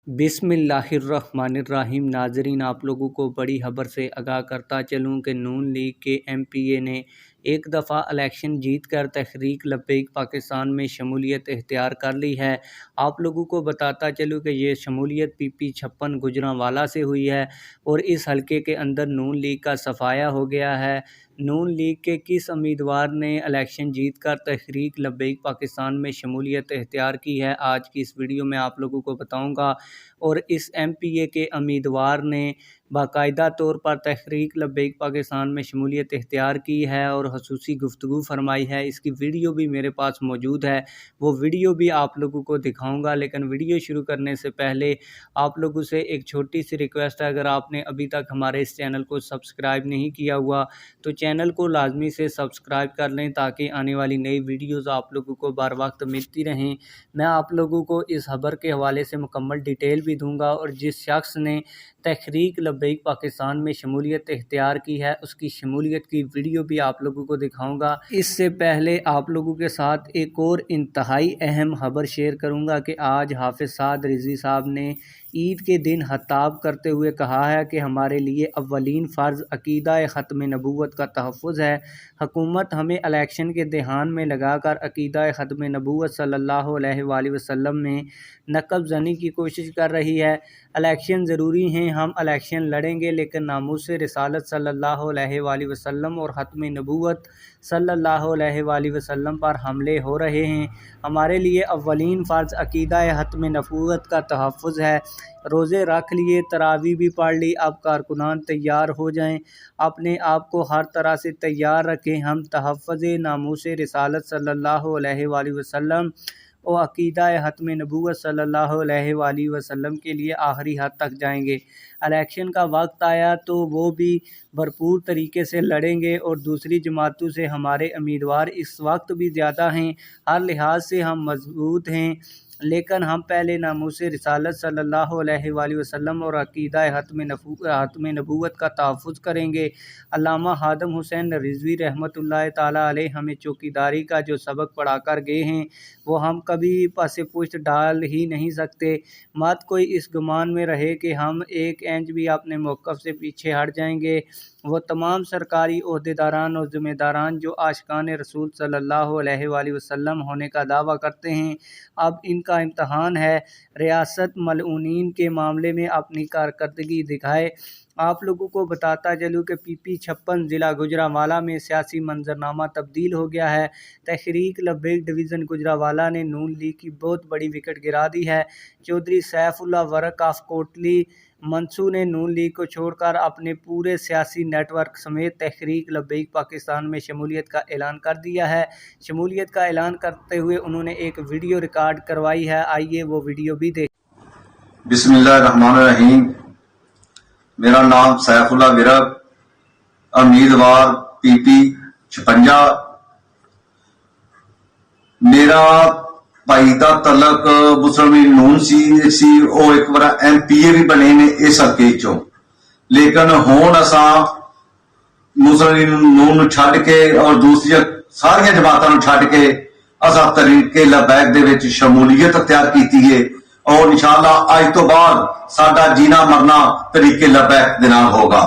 बिस्मिल्लाहिर्रहमानिर्रहीम। नाजरीन, आप लोगों को बड़ी खबर से आगाह करता चलूँ कि नून लीग के MPA ने एक दफ़ा इलेक्शन जीत कर तहरीक लब्बैक पाकिस्तान में शमूलियत इख्तियार कर ली है। आप लोगों को बताता चलूँ कि ये शमूलियत PP 56 गुजरांवाला से हुई है और इस हलके के अंदर नून लीग का सफाया हो गया है। नून लीग के किस उम्मीदवार ने इलेक्शन जीत कर तहरीक लब्बैक पाकिस्तान में शमूलियत इख्तियार की है, आज की इस वीडियो में आप लोगों को बताऊंगा। और इस MPA के उम्मीदवार ने बाकायदा तौर पर तहरीक लब्बैक पाकिस्तान में शमूलियत इख्तियार की है और ख़ुसूसी गुफ्तगू फरमाई है। इसकी वीडियो भी मेरे पास मौजूद है, वो वीडियो भी आप लोगों को दिखाऊंगा। लेकिन वीडियो शुरू करने से पहले आप लोगों से एक छोटी सी रिक्वेस्ट है, अगर आपने अभी तक हमारे इस चैनल को सब्सक्राइब नहीं किया हुआ तो चैनल को लाजमी से सब्सक्राइब कर लें ताकि आने वाली नई वीडियोज़ आप लोगों को बर वक्त मिलती रहें। मैं आप लोगों को इस खबर के हवाले से मुकम्मल डिटेल भी दूंगा और जिस शख्स ने तहरीक लब्बैक पाकिस्तान में शमूलियत इख्तियार की है उसकी शमूलियत की वीडियो भी आप लोगों को दिखाऊंगा। इससे पहले आप लोगों के साथ एक और इंतहाई अहम खबर शेयर करूंगा कि आज हाफिज़ साद रिजवी साहब ने ईद के दिन खिताब करते हुए कहा है कि हमारे लिए अव्वलीन फ़र्ज़ अक़ीदा ख़त्म नबूवत का तहफ़्फ़ुज़ है। हुकूमत हमें इलेक्शन के दहान में लगाकर अक़ीदा ख़त्म नबूवत सल्लल्लाहु अलैहि वसल्लम में नक़ब ज़नी की कोशिश कर रही है। इलेक्शन ज़रूरी हैं, हम इलेक्शन लड़ेंगे, लेकिन नामूस रिसालत सल्लल्लाहु अलैहि वसल्लम और ख़त्म नबूवत सल्लल्लाहु अलैहि वसल्लम पर हमले हो रहे हैं। हमारे लिए अव्वलीन फ़र्ज़ अक़ीदा ख़त्म नबूवत का तहफ़्फ़ुज़ है। रोज़े रख लिए, तरावी भी पढ़ ली, अब कारकुनान तैयार हो जाएं, अपने आप को हर तरह से तैयार रखें। हम तहफ़्फ़ुज़ नामूस रिसालत सल्लल्लाहु अलैहि वसल्लम और अक़ीदा ख़त्म नबूवत सल्लल्लाहु अलैहि वसल्लम के लिए आखिरी हद तक जाएंगे। इलेक्शन का वक्त आया तो वो भी भरपूर तरीके से लड़ेंगे और दूसरी जमातों से हमारे उम्मीदवार इस वक्त भी ज़्यादा हैं, हर लिहाज से हम मजबूत हैं, लेकिन हम पहले नामूस रिसालत सल्लल्लाहु अलैहि वसल्लम और अक़ीदा ख़त्म नबूवत का तहफ़्फ़ुज़ करेंगे। अल्लामा हादम हुसैन रिज़वी रहमतुल्लाह ताला अलैह हमें चौकीदारी का जो सबक पढ़ा कर गए हैं वो हम कभी पासे पुश्त डाल ही नहीं सकते। मत कोई इस गुमान में रहे कि हम एक इंच भी अपने मौक़िफ़ से पीछे हट जाएंगे। वो तमाम सरकारी ओहदेदारान और ज़िम्मेदारान जो आशिकान रसूल सल्लल्लाहु अलैहि वसल्लम होने का दावा करते हैं, अब इनका इम्तहान है। रियासत मलऊनीन के मामले में अपनी कारकर्दगी दिखाए। आप लोगों को बताता चलूँ कि PP 56 ज़िला गुजरांवाला में सियासी मंजरनामा तब्दील हो गया है। तहरीक लब्बैक डिवीज़न गुजरांवाला ने नून लीग की बहुत बड़ी विकेट गिरा दी है। चौधरी सैफुल्लाह वर्क ऑफ कोटली मंसू ने नून लीग को छोड़कर अपने पूरे सियासी नेटवर्क समेत तहरीक लब्बैक पाकिस्तान में शमूलियत का ऐलान कर दिया है। शमूलियत का ऐलान करते हुए उन्होंने एक वीडियो रिकॉर्ड करवाई है, आइए वो वीडियो भी देख। बिस्मिल्लाहिर्रहमानिर्रहीम। मेरा नाम सैफुल्लाह विरक, उम्मीदवार PP 56। मेरा भाई का तलक मुसलमान नून सी वो एक बार MPA भी बने ने इस हल्के चो, लेकिन हुण असा मुसलमान नून छड्ड के और दूसरी सारिया जमातां छड्ड के असा तहरीक लब्बैक दे विच शमूलियत अख्तियार की है और इंशाअल्लाह आज तो बाद साडा जीना मरना तहरीक लब्बैक दे नाल होगा।